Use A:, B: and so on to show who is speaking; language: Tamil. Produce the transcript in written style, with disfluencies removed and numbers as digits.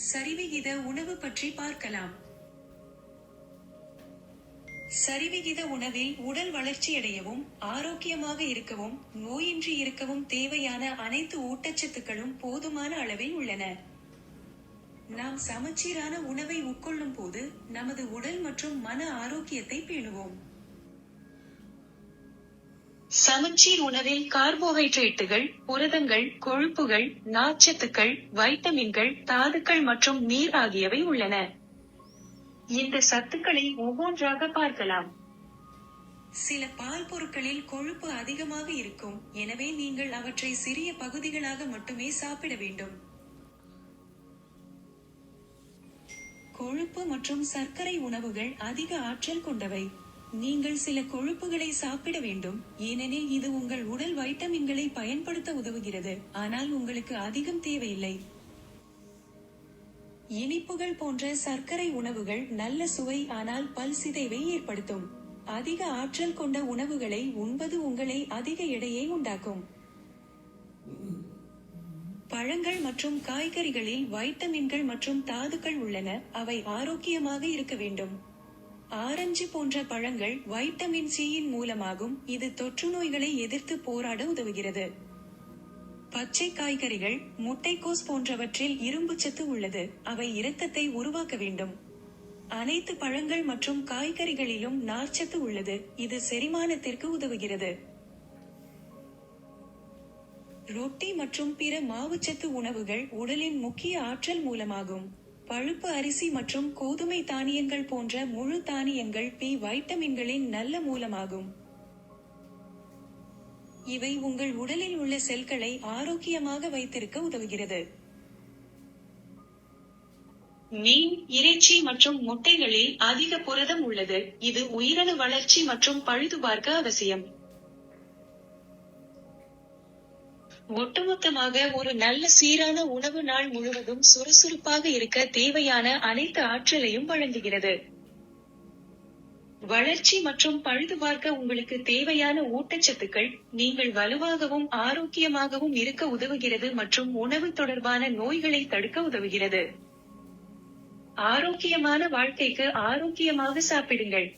A: சரிவிகித உணவு பற்றி பார்க்கலாம். சரிவிகித உணவில் உடல் வளர்ச்சியடையவும், ஆரோக்கியமாக இருக்கவும், நோயின்றி இருக்கவும் தேவையான அனைத்து ஊட்டச்சத்துக்களும் போதுமான அளவில் உள்ளன. நாம் சமச்சீரான உணவை உட்கொள்ளும் போது நமது உடல் மற்றும் மன ஆரோக்கியத்தை பேணுவோம். சமச்சீர் உணவில் கார்போஹைட்ரேட்டுகள், புரதங்கள், கொழுப்புகள், நார்ச்சத்துக்கள், வைட்டமின்கள், தாதுக்கள் மற்றும் நீர் ஆகியவை உள்ளன. இந்த சத்துக்களை ஒவ்வொன்றாக பார்க்கலாம். சில பால் பொருட்களில் கொழுப்பு அதிகமாக இருக்கும், எனவே நீங்கள் அவற்றை சிறிய பகுதிகளாக மட்டுமே சாப்பிட வேண்டும். கொழுப்பு மற்றும் சர்க்கரை உணவுகள் அதிக ஆற்றல் கொண்டவை. நீங்கள் சில கொழுப்புகளை சாப்பிட வேண்டும், ஏனெனில் இது உங்கள் உடல் வைட்டமின்களை பயன்படுத்த உதவுகிறது, ஆனால் உங்களுக்கு அதிகம் தேவையில்லை. இனிப்புகள் போன்ற சர்க்கரை உணவுகள் நல்ல சுவை, ஆனால் பல் சிதைவை ஏற்படுத்தும். அதிக ஆற்றல் கொண்ட உணவுகளை உண்பது உங்களை அதிக எடையை உண்டாக்கும். பழங்கள் மற்றும் காய்கறிகளில் வைட்டமின்கள் மற்றும் தாதுக்கள் உள்ளன, அவை ஆரோக்கியமாக இருக்க வேண்டும். ஆரஞ்சு போன்ற பழங்கள் வைட்டமின் சியின் மூலமாகும், இது தொற்றுநோய்களை எதிர்த்து போராட உதவுகிறது. பச்சை காய்கறிகள், முட்டைக்கோஸ் போன்றவற்றில் இரும்புச்சத்து உள்ளது, அவை இரத்தத்தை உருவாக்க வேண்டும். அனைத்து பழங்கள் மற்றும் காய்கறிகளிலும் நார்ச்சத்து உள்ளது, இது செரிமானத்திற்கு உதவுகிறது. ரொட்டி மற்றும் பிற மாவுச்சத்து உணவுகள் உடலின் முக்கிய ஆற்றல் மூலமாகும். பழுப்பு அரிசி மற்றும் கோதுமை தானியங்கள் போன்ற முழு தானியங்கள் பி வைட்டமின்களின் நல்ல மூலமாகும். இவை உங்கள் உடலில் உள்ள செல்களை ஆரோக்கியமாக வைத்திருக்க உதவுகிறது. மீன், இறைச்சி மற்றும் முட்டைகளில் அதிக புரதம் உள்ளது, இது உயிரணு வளர்ச்சி மற்றும் பழுதுபார்க்க அவசியம். ஒட்டுமொத்தமாக ஒரு நல்ல சீரான உணவு நாள் முழுவதும் சுறுசுறுப்பாக இருக்க தேவையான அனைத்து ஆற்றலையும் வழங்குகிறது. வளர்ச்சி மற்றும் பழுதுபார்க்க உங்களுக்கு தேவையான ஊட்டச்சத்துக்கள், நீங்கள் வலுவாகவும் ஆரோக்கியமாகவும் இருக்க உதவுகிறது மற்றும் உணவு தொடர்பான நோய்களை தடுக்க உதவுகிறது. ஆரோக்கியமான வாழ்க்கைக்கு ஆரோக்கியமாக சாப்பிடுங்கள்.